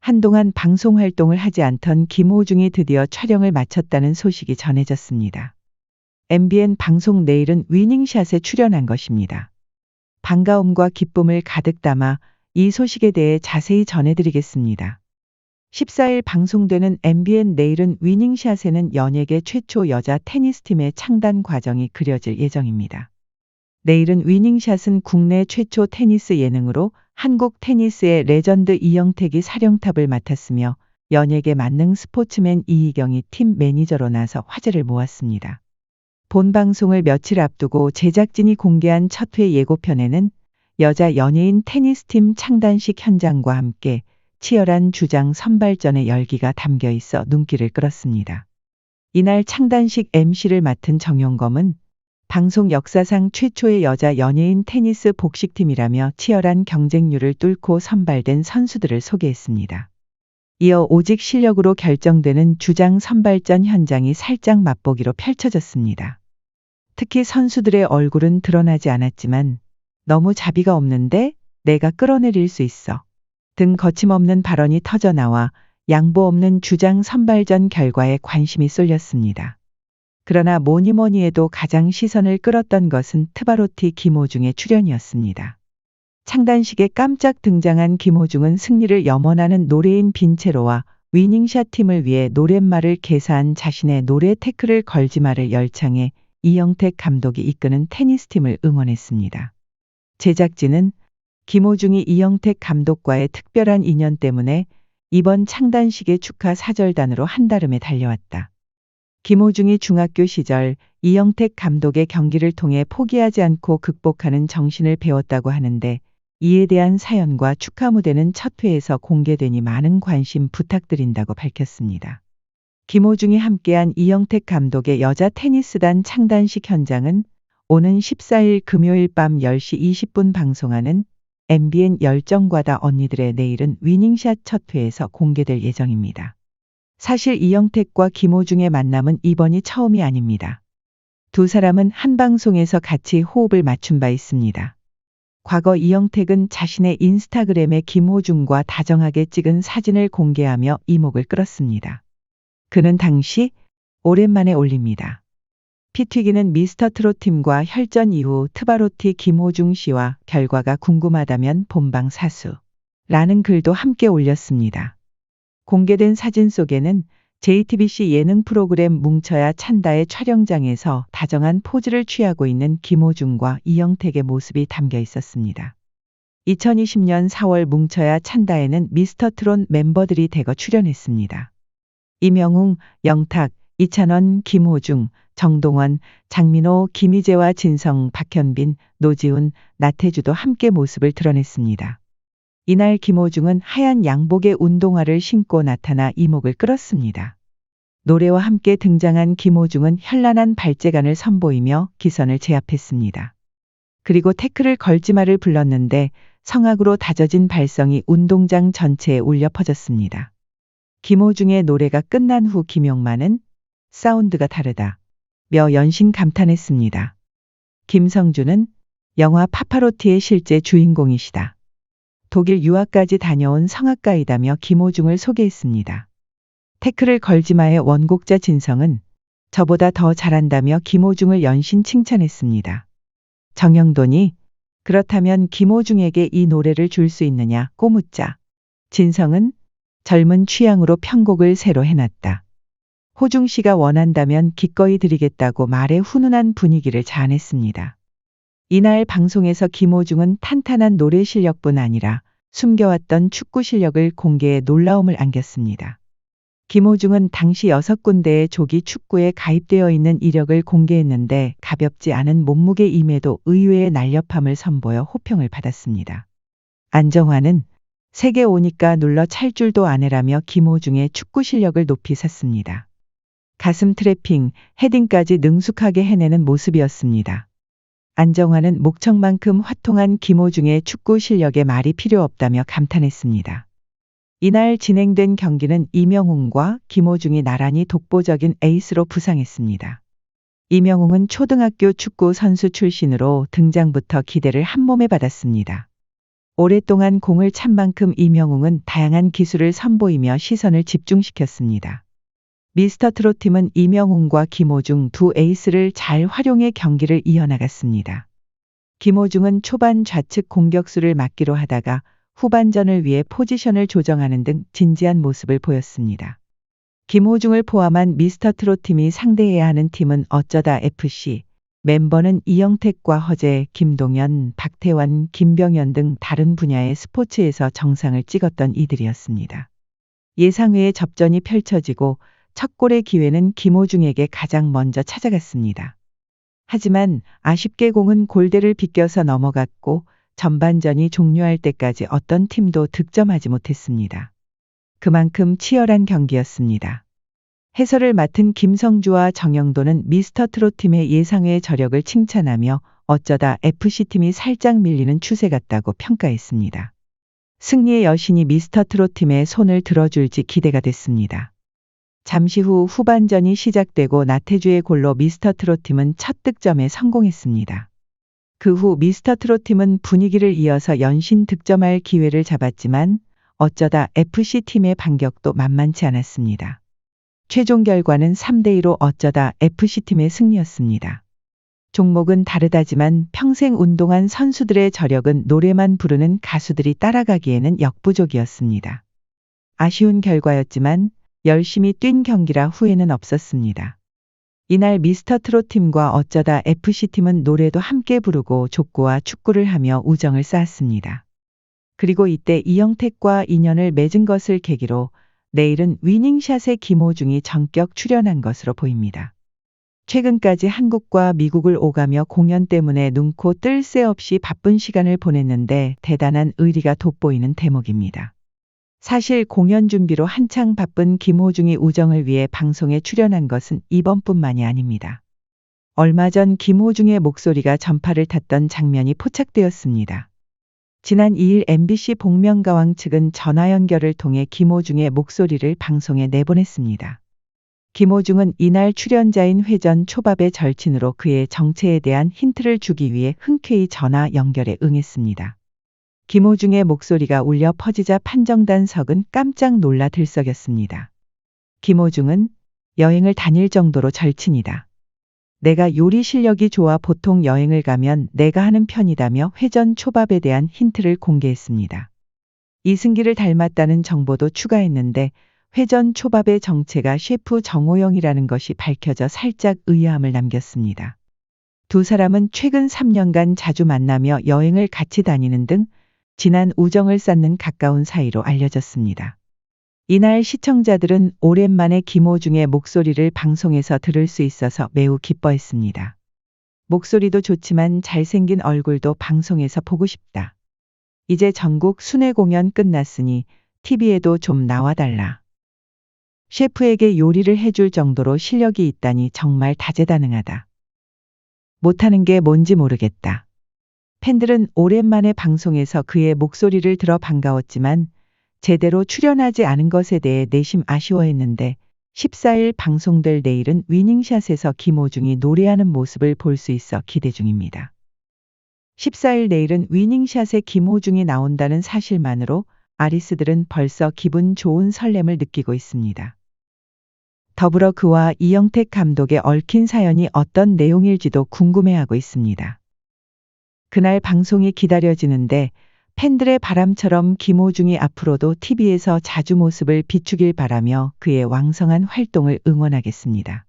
한동안 방송 활동을 하지 않던 김호중이 드디어 촬영을 마쳤다는 소식이 전해졌습니다. MBN 방송 내일은 위닝샷에 출연한 것입니다. 반가움과 기쁨을 가득 담아 이 소식에 대해 자세히 전해드리겠습니다. 14일 방송되는 MBN 내일은 위닝샷에는 연예계 최초 여자 테니스팀의 창단 과정이 그려질 예정입니다. 내일은 위닝샷은 국내 최초 테니스 예능으로 한국 테니스의 레전드 이영택이 사령탑을 맡았으며 연예계 만능 스포츠맨 이희경이 팀 매니저로 나서 화제를 모았습니다. 본 방송을 며칠 앞두고 제작진이 공개한 첫 회 예고편에는 여자 연예인 테니스팀 창단식 현장과 함께 치열한 주장 선발전의 열기가 담겨 있어 눈길을 끌었습니다. 이날 창단식 MC를 맡은 정용검은 방송 역사상 최초의 여자 연예인 테니스 복식팀이라며 치열한 경쟁률을 뚫고 선발된 선수들을 소개했습니다. 이어 오직 실력으로 결정되는 주장 선발전 현장이 살짝 맛보기로 펼쳐졌습니다. 특히 선수들의 얼굴은 드러나지 않았지만 너무 자비가 없는데 내가 끌어내릴 수 있어 등 거침없는 발언이 터져나와 양보 없는 주장 선발전 결과에 관심이 쏠렸습니다. 그러나 뭐니 해도 가장 시선을 끌었던 것은 트바로티 김호중의 출연이었습니다. 창단식에 깜짝 등장한 김호중은 승리를 염원하는 노래인 빈체로와 위닝샷 팀을 위해 노랫말을 개사한 자신의 노래 태클을 걸지 마를 열창해 이영택 감독이 이끄는 테니스팀을 응원했습니다. 제작진은 김호중이 이영택 감독과의 특별한 인연 때문에 이번 창단식의 축하 사절단으로 한달음에 달려왔다. 김호중이 중학교 시절 이영택 감독의 경기를 통해 포기하지 않고 극복하는 정신을 배웠다고 하는데 이에 대한 사연과 축하 무대는 첫 회에서 공개되니 많은 관심 부탁드린다고 밝혔습니다. 김호중이 함께한 이영택 감독의 여자 테니스단 창단식 현장은 오는 14일 금요일 밤 10시 20분 방송하는 MBN 열정과다 언니들의 내일은 위닝샷 첫 회에서 공개될 예정입니다. 사실 이영택과 김호중의 만남은 이번이 처음이 아닙니다. 두 사람은 한 방송에서 같이 호흡을 맞춘 바 있습니다. 과거 이영택은 자신의 인스타그램에 김호중과 다정하게 찍은 사진을 공개하며 이목을 끌었습니다. 그는 당시 오랜만에 올립니다. 피튀기는 미스터트롯 팀과 혈전 이후 트바로티 김호중 씨와 결과가 궁금하다면 본방 사수 라는 글도 함께 올렸습니다. 공개된 사진 속에는 JTBC 예능 프로그램 뭉쳐야 찬다의 촬영장에서 다정한 포즈를 취하고 있는 김호중과 이영택의 모습이 담겨 있었습니다. 2020년 4월 뭉쳐야 찬다에는 미스터트롯 멤버들이 대거 출연했습니다. 임영웅, 영탁, 이찬원, 김호중, 정동원, 장민호, 김희재와 진성, 박현빈, 노지훈, 나태주도 함께 모습을 드러냈습니다. 이날 김호중은 하얀 양복에 운동화를 신고 나타나 이목을 끌었습니다. 노래와 함께 등장한 김호중은 현란한 발재간을 선보이며 기선을 제압했습니다. 그리고 태클을 걸지 마를 불렀는데 성악으로 다져진 발성이 운동장 전체에 울려 퍼졌습니다. 김호중의 노래가 끝난 후 김용만은 사운드가 다르다 며 연신 감탄했습니다. 김성주는 영화 파파로티의 실제 주인공이시다. 독일 유학까지 다녀온 성악가이다며 김호중을 소개했습니다. 태클을 걸지 마의 원곡자 진성은 저보다 더 잘한다며 김호중을 연신 칭찬했습니다. 정영돈이 그렇다면 김호중에게 이 노래를 줄 수 있느냐고 묻자 진성은 젊은 취향으로 편곡을 새로 해놨다. 호중 씨가 원한다면 기꺼이 드리겠다고 말에 훈훈한 분위기를 자아냈습니다. 이날 방송에서 김호중은 탄탄한 노래 실력뿐 아니라 숨겨왔던 축구 실력을 공개해 놀라움을 안겼습니다. 김호중은 당시 6군데의 조기 축구에 가입되어 있는 이력을 공개했는데 가볍지 않은 몸무게임에도 의외의 날렵함을 선보여 호평을 받았습니다. 안정환은 세계 오니까 눌러 찰 줄도 아네라며 김호중의 축구 실력을 높이 샀습니다. 가슴 트래핑, 헤딩까지 능숙하게 해내는 모습이었습니다. 안정환은 목청만큼 화통한 김호중의 축구 실력에 말이 필요 없다며 감탄했습니다. 이날 진행된 경기는 이명웅과 김호중이 나란히 독보적인 에이스로 부상했습니다. 이명웅은 초등학교 축구 선수 출신으로 등장부터 기대를 한몸에 받았습니다. 오랫동안 공을 찬 만큼 이명웅은 다양한 기술을 선보이며 시선을 집중시켰습니다. 미스터 트롯 팀은 이명웅과 김호중 두 에이스를 잘 활용해 경기를 이어나갔습니다. 김호중은 초반 좌측 공격수를 맡기로 하다가 후반전을 위해 포지션을 조정하는 등 진지한 모습을 보였습니다. 김호중을 포함한 미스터 트롯 팀이 상대해야 하는 팀은 어쩌다 FC, 멤버는 이영택과 허재, 김동현, 박태환, 김병현 등 다른 분야의 스포츠에서 정상을 찍었던 이들이었습니다. 예상외의 접전이 펼쳐지고 첫 골의 기회는 김호중에게 가장 먼저 찾아갔습니다. 하지만 아쉽게 공은 골대를 비껴서 넘어갔고 전반전이 종료할 때까지 어떤 팀도 득점하지 못했습니다. 그만큼 치열한 경기였습니다. 해설을 맡은 김성주와 정영도는 미스터 트롯 팀의 예상외의 저력을 칭찬하며 어쩌다 FC팀이 살짝 밀리는 추세 같다고 평가했습니다. 승리의 여신이 미스터 트롯 팀의 손을 들어줄지 기대가 됐습니다. 잠시 후 후반전이 시작되고 나태주의 골로 미스터 트롯 팀은 첫 득점에 성공했습니다. 그 후 미스터 트롯 팀은 분위기를 이어서 연신 득점할 기회를 잡았지만 어쩌다 FC팀의 반격도 만만치 않았습니다. 최종 결과는 3대2로 어쩌다 FC팀의 승리였습니다. 종목은 다르다지만 평생 운동한 선수들의 저력은 노래만 부르는 가수들이 따라가기에는 역부족이었습니다. 아쉬운 결과였지만 열심히 뛴 경기라 후회는 없었습니다. 이날 미스터 트롯 팀과 어쩌다 FC팀은 노래도 함께 부르고 족구와 축구를 하며 우정을 쌓았습니다. 그리고 이때 이영택과 인연을 맺은 것을 계기로 내일은 위닝샷에 김호중이 전격 출연한 것으로 보입니다. 최근까지 한국과 미국을 오가며 공연 때문에 눈코 뜰 새 없이 바쁜 시간을 보냈는데 대단한 의리가 돋보이는 대목입니다. 사실 공연 준비로 한창 바쁜 김호중이 우정을 위해 방송에 출연한 것은 이번뿐만이 아닙니다. 얼마 전 김호중의 목소리가 전파를 탔던 장면이 포착되었습니다. 지난 2일 MBC 복면가왕 측은 전화 연결을 통해 김호중의 목소리를 방송에 내보냈습니다. 김호중은 이날 출연자인 회전 초밥의 절친으로 그의 정체에 대한 힌트를 주기 위해 흔쾌히 전화 연결에 응했습니다. 김호중의 목소리가 울려 퍼지자 판정단석은 깜짝 놀라 들썩였습니다. 김호중은 여행을 다닐 정도로 절친이다. 내가 요리 실력이 좋아 보통 여행을 가면 내가 하는 편이다며 회전 초밥에 대한 힌트를 공개했습니다. 이승기를 닮았다는 정보도 추가했는데 회전 초밥의 정체가 셰프 정호영이라는 것이 밝혀져 살짝 의아함을 남겼습니다. 두 사람은 최근 3년간 자주 만나며 여행을 같이 다니는 등 진한 우정을 쌓는 가까운 사이로 알려졌습니다. 이날 시청자들은 오랜만에 김호중의 목소리를 방송에서 들을 수 있어서 매우 기뻐했습니다. 목소리도 좋지만 잘생긴 얼굴도 방송에서 보고 싶다. 이제 전국 순회 공연 끝났으니 TV에도 좀 나와달라. 셰프에게 요리를 해줄 정도로 실력이 있다니 정말 다재다능하다. 못하는 게 뭔지 모르겠다. 팬들은 오랜만에 방송에서 그의 목소리를 들어 반가웠지만 제대로 출연하지 않은 것에 대해 내심 아쉬워했는데 14일 방송될 내일은 위닝샷에서 김호중이 노래하는 모습을 볼 수 있어 기대 중입니다. 14일 내일은 위닝샷에 김호중이 나온다는 사실만으로 아리스들은 벌써 기분 좋은 설렘을 느끼고 있습니다. 더불어 그와 이영택 감독의 얽힌 사연이 어떤 내용일지도 궁금해하고 있습니다. 그날 방송이 기다려지는데 팬들의 바람처럼 김호중이 앞으로도 TV에서 자주 모습을 비추길 바라며 그의 왕성한 활동을 응원하겠습니다.